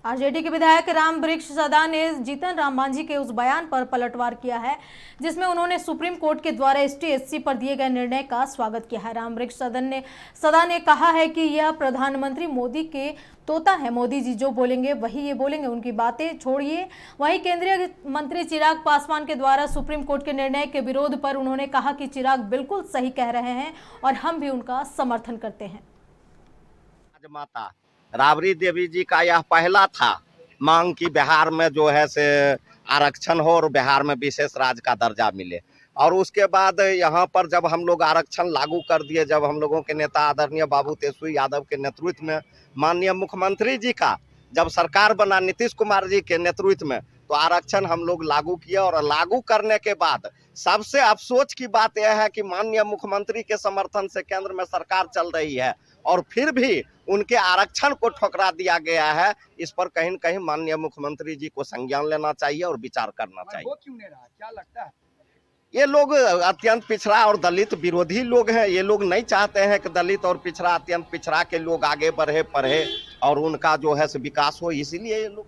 RJD के विधायक रामवृक्ष सदा ने जीतन राम मांझी के उस बयान पर पलटवार किया है जिसमें उन्होंने सुप्रीम कोर्ट के द्वारा एसटी/एससी पर दिए गए निर्णय का स्वागत किया है। रामवृक्ष सदा ने कहा है कि यह प्रधानमंत्री मोदी के तोता है, मोदी जी जो बोलेंगे वही ये बोलेंगे, उनकी बातें छोड़िए। वहीं केंद्रीय मंत्री चिराग पासवान के द्वारा सुप्रीम कोर्ट के निर्णय के विरोध पर उन्होंने कहा कि चिराग बिल्कुल सही कह रहे हैं और हम भी उनका समर्थन करते हैं। माता राबड़ी देवी जी का यह पहला था मांग की बिहार में जो है से आरक्षण हो और बिहार में विशेष राज्य का दर्जा मिले। और उसके बाद यहाँ पर जब हम लोग आरक्षण लागू कर दिए, जब हम लोगों के नेता आदरणीय बाबू तेजस्वी यादव के नेतृत्व में माननीय मुख्यमंत्री जी का जब सरकार बना नीतीश कुमार जी के नेतृत्व में, तो आरक्षण हम लोग लागू किए। और लागू करने के बाद सबसे अफसोस की बात यह है कि माननीय मुख्यमंत्री के समर्थन से केंद्र में सरकार चल रही है और फिर भी उनके आरक्षण को ठुकरा दिया गया है। इस पर कहीं न कहीं माननीय मुख्यमंत्री जी को संज्ञान लेना चाहिए और विचार करना चाहिए। वो क्यों नहीं रहा, क्या लगता है? ये लोग अत्यंत पिछड़ा और दलित विरोधी लोग हैं। ये लोग नहीं चाहते हैं कि दलित और पिछड़ा, अत्यंत पिछड़ा के लोग आगे बढ़े, पढ़े और उनका जो है विकास हो, इसीलिए ये लोग